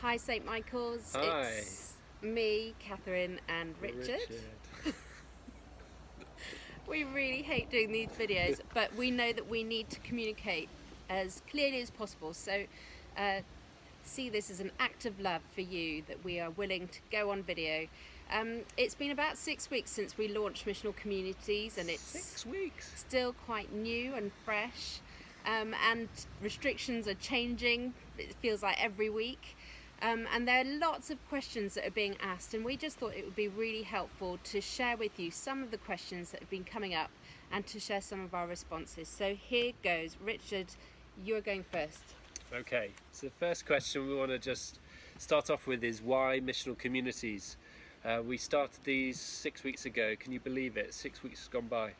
Hi St. Michael's, Hi, it's me, Catherine and Richard. We really hate doing these videos, but we know that we need to communicate as clearly as possible. So see this as an act of love for you that we are willing to go on video. It's been about 6 weeks since we launched Missional Communities, and it's 6 weeks. Still quite new and fresh, and restrictions are changing, it feels like every week. And there are lots of questions that are being asked, and we just thought it would be really helpful to share with you some of the questions that have been coming up and to share some of our responses. So here goes. Richard, you're going first. Okay, so the first question we want to just start off with is why missional communities? We started these 6 weeks ago. Can you believe it? 6 weeks has gone by.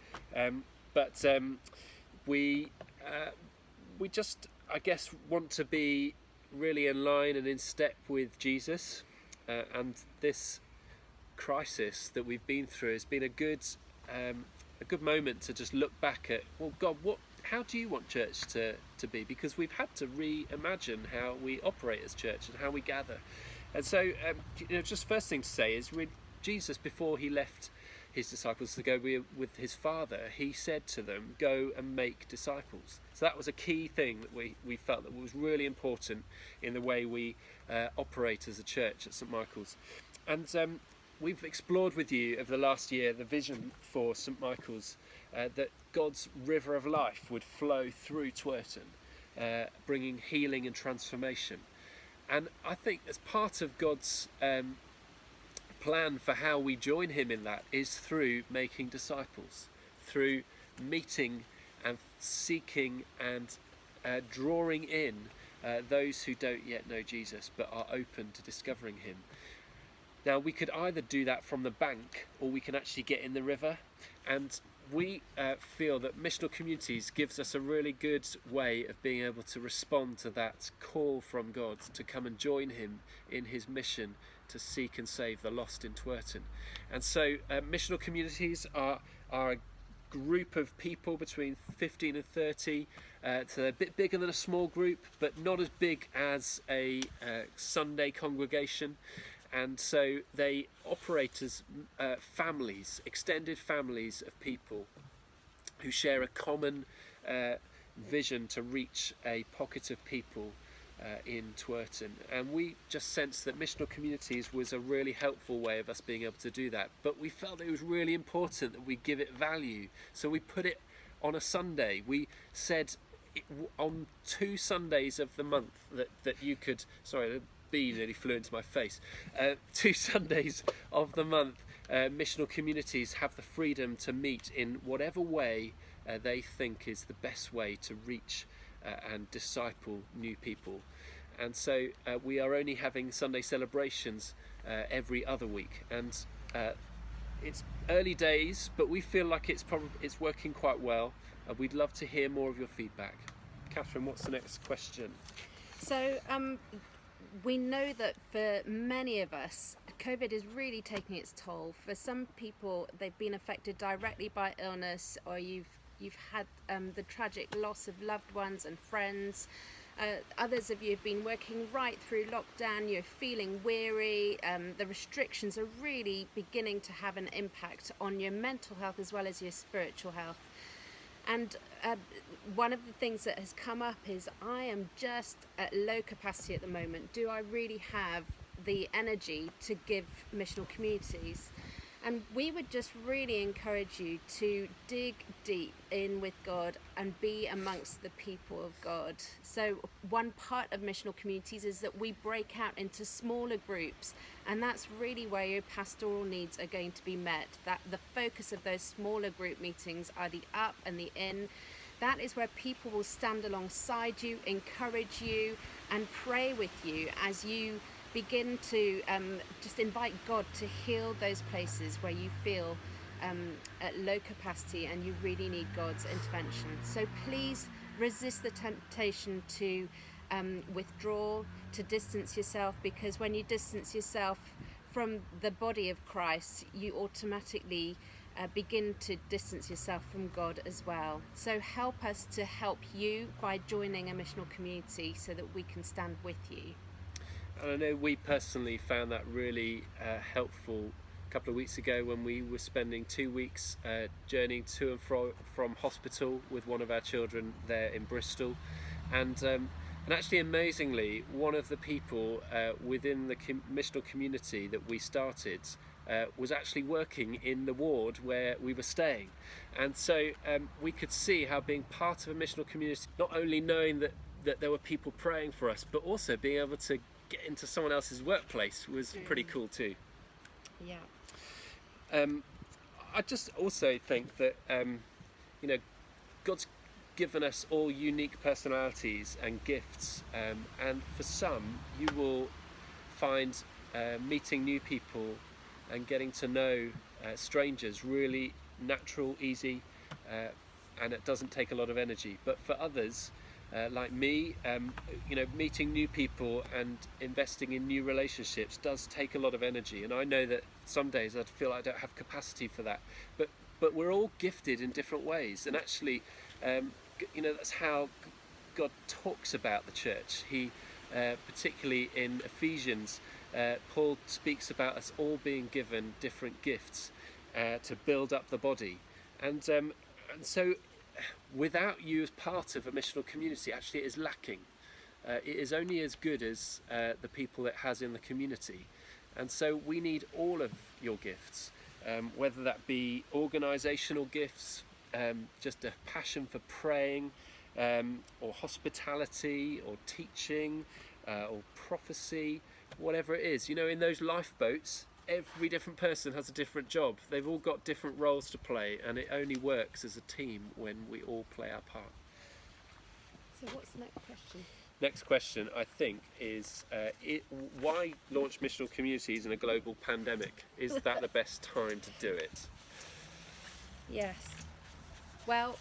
But we just, I guess, want to be really in line and in step with Jesus, and this crisis that we've been through has been a good moment to just look back at, well, God, how do you want church to be? Because we've had to reimagine how we operate as church and how we gather. And so just first thing to say is, Jesus, before he left his disciples to go with his Father, he said to them, go and make disciples. So that was a key thing that we felt that was really important in the way we operate as a church at St. Michael's. And we've explored with you over the last year the vision for St. Michael's, that God's river of life would flow through Twerton, bringing healing and transformation. And I think as part of God's plan for how we join him in that is through making disciples, through meeting and seeking and drawing in those who don't yet know Jesus but are open to discovering him. Now, we could either do that from the bank, or we can actually get in the river, and we feel that missional communities gives us a really good way of being able to respond to that call from God to come and join him in his mission to seek and save the lost in Twerton. And so missional communities are a group of people between 15 and 30, so they're a bit bigger than a small group, but not as big as a Sunday congregation. And so they operate as families, extended families of people who share a common vision to reach a pocket of people in Twerton. And we just sensed that missional communities was a really helpful way of us being able to do that. But we felt it was really important that we give it value. So we put it on a Sunday. We said on 2 Sundays of the month that you could, sorry, the bee nearly flew into my face. 2 Sundays of the month, missional communities have the freedom to meet in whatever way they think is the best way to reach and disciple new people. And so we are only having Sunday celebrations every other week, and it's early days, but we feel like it's working quite well. We'd love to hear more of your feedback. Catherine, what's the next question? So we know that for many of us, COVID is really taking its toll. For some people, they've been affected directly by illness, or you've had the tragic loss of loved ones and friends. Others of you have been working right through lockdown. You're feeling weary. The restrictions are really beginning to have an impact on your mental health as well as your spiritual health. And one of the things that has come up is, I am just at low capacity at the moment. Do I really have the energy to give missional communities? And we would just really encourage you to dig deep in with God and be amongst the people of God. So one part of missional communities is that we break out into smaller groups, and that's really where your pastoral needs are going to be met. That the focus of those smaller group meetings are the up and the in. That is where people will stand alongside you, encourage you, and pray with you as you begin to just invite God to heal those places where you feel at low capacity and you really need God's intervention. So please resist the temptation to withdraw, to distance yourself, because when you distance yourself from the body of Christ, you automatically begin to distance yourself from God as well. So help us to help you by joining a missional community so that we can stand with you. And I know we personally found that really helpful a couple of weeks ago when we were spending 2 weeks journeying to and from hospital with one of our children there in Bristol. And actually, amazingly, one of the people within the missional community that we started was actually working in the ward where we were staying. And so we could see how being part of a missional community, not only knowing that there were people praying for us, but also being able to get into someone else's workplace was pretty cool too. Yeah. I just also think that God's given us all unique personalities and gifts, and for some you will find meeting new people and getting to know strangers really natural, easy, and it doesn't take a lot of energy. But for others, like me, meeting new people and investing in new relationships does take a lot of energy, and I know that some days I feel I don't have capacity for that, but we're all gifted in different ways. And actually that's how God talks about the church. He particularly in Ephesians, Paul speaks about us all being given different gifts to build up the body, and so without you as part of a missional community, actually it is lacking. It is only as good as the people it has in the community. And so we need all of your gifts, whether that be organisational gifts, just a passion for praying, or hospitality, or teaching, or prophecy, whatever it is. In those lifeboats, every different person has a different job. They've all got different roles to play, and it only works as a team when we all play our part. So what's the next question? Next question, I think, is why launch missional communities in a global pandemic? Is that the best time to do it? Yes. Well,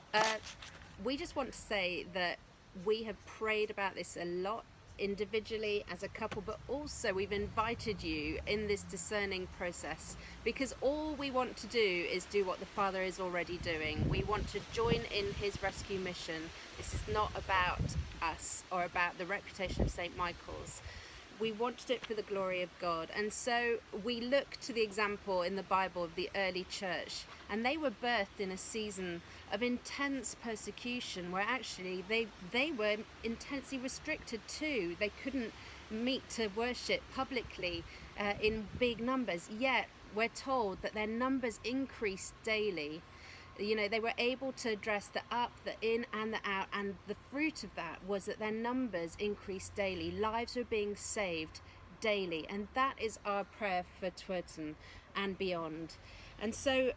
we just want to say that we have prayed about this a lot, individually, as a couple, but also we've invited you in this discerning process, because all we want to do is do what the Father is already doing. We want to join in his rescue mission. This is not about us or about the reputation of St. Michael's. We want to do it for the glory of God. And so we look to the example in the Bible of the early church, and they were birthed in a season of intense persecution where actually they were intensely restricted too. They couldn't meet to worship publicly in big numbers, yet we're told that their numbers increased daily. They were able to address the up, the in and the out, and the fruit of that was that their numbers increased daily. Lives were being saved daily, and that is our prayer for Twerton and beyond. And so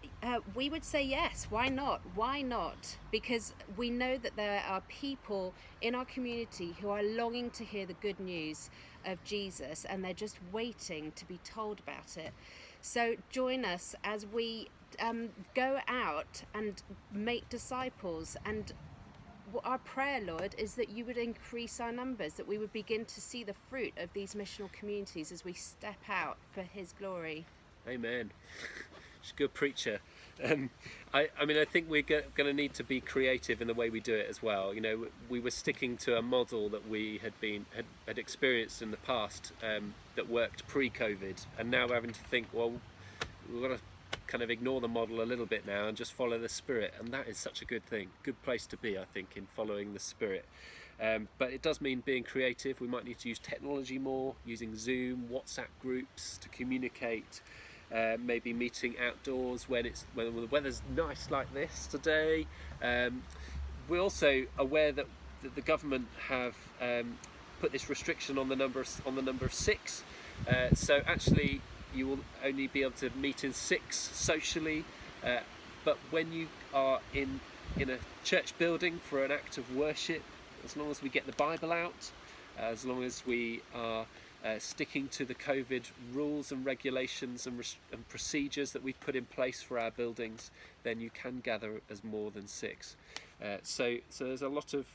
we would say yes, why not? Why not? Because we know that there are people in our community who are longing to hear the good news of Jesus, and they're just waiting to be told about it. So join us as we go out and make disciples. And our prayer, Lord, is that you would increase our numbers, that we would begin to see the fruit of these missional communities as we step out for his glory. Amen. She's a good preacher. I think we're going to need to be creative in the way we do it as well. We were sticking to a model that we had experienced in the past, that worked pre-COVID, and now we're having to think, well, we've got to kind of ignore the model a little bit now and just follow the Spirit, and that is such a good thing, good place to be, I think, in following the Spirit. But it does mean being creative. We might need to use technology more, using Zoom, WhatsApp groups to communicate. Maybe meeting outdoors when the weather's nice like this today. We're also aware that the government have put this restriction on the number of 6. So actually, you will only be able to meet in 6 socially. But when you are in a church building for an act of worship, as long as we get the Bible out, as long as we are sticking to the COVID rules and regulations and procedures that we've put in place for our buildings, then you can gather as more than 6. So there's a lot of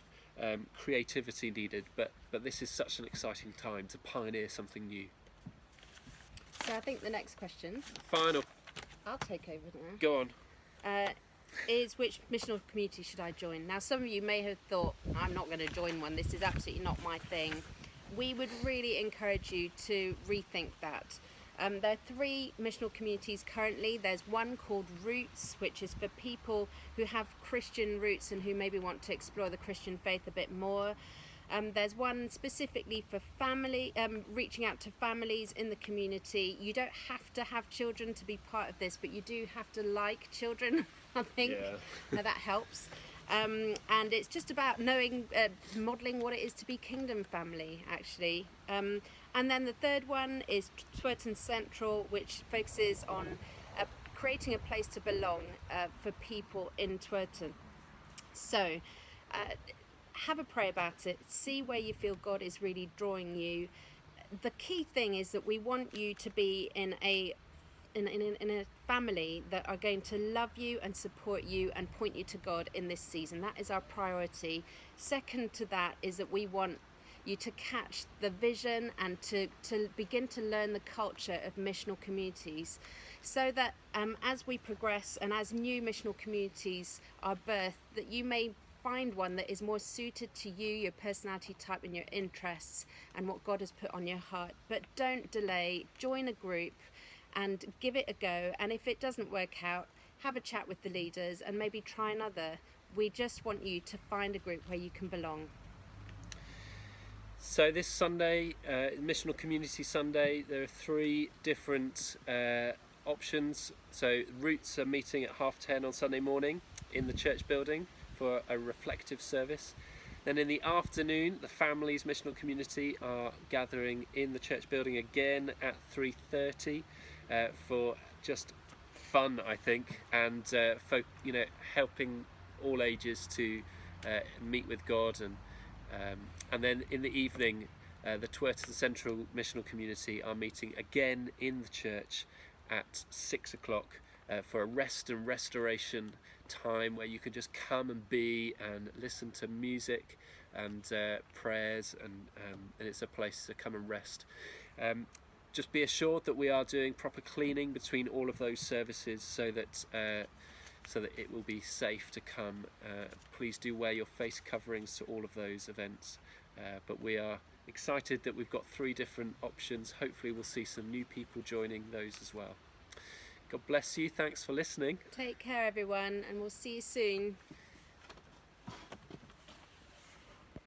creativity needed, but this is such an exciting time to pioneer something new. So I think the next question, Final. I'll take over now. Go on. Is which missional community should I join? Now, some of you may have thought, I'm not going to join one. This is absolutely not my thing. we would really encourage you to rethink that. There are 3 missional communities currently. There's one called Roots, which is for people who have Christian roots and who maybe want to explore the Christian faith a bit more. There's one specifically for family, reaching out to families in the community. You don't have to have children to be part of this, but you do have to like children, I think. Yeah. That helps. And it's just about knowing, modelling what it is to be kingdom family, actually. And then the third one is Twerton Central, which focuses on creating a place to belong for people in Twerton. So have a pray about it, see where you feel God is really drawing you. The key thing is that we want you to be in a family that are going to love you and support you and point you to God in this season. That is our priority. Second to that is that we want you to catch the vision and to begin to learn the culture of missional communities, so that as we progress and as new missional communities are birthed, that you may find one that is more suited to you, your personality type and your interests and what God has put on your heart. But don't delay, join a group and give it a go. And if it doesn't work out, have a chat with the leaders and maybe try another. We just want you to find a group where you can belong. So this Sunday, Missional Community Sunday, there are 3 different options. So Roots are meeting at 10:30 on Sunday morning in the church building for a reflective service. Then in the afternoon, the Families Missional Community are gathering in the church building again at 3:30 for just fun, I think, and helping all ages to meet with God. And then in the evening, the Twerton Central Missional Community are meeting again in the church at 6 o'clock for a rest and restoration time where you can just come and be and listen to music and prayers, and it's a place to come and rest. Just be assured that we are doing proper cleaning between all of those services so that it will be safe to come. Please do wear your face coverings to all of those events. But we are excited that we've got 3 different options. Hopefully we'll see some new people joining those as well. God bless you. Thanks for listening. Take care, everyone, and we'll see you soon.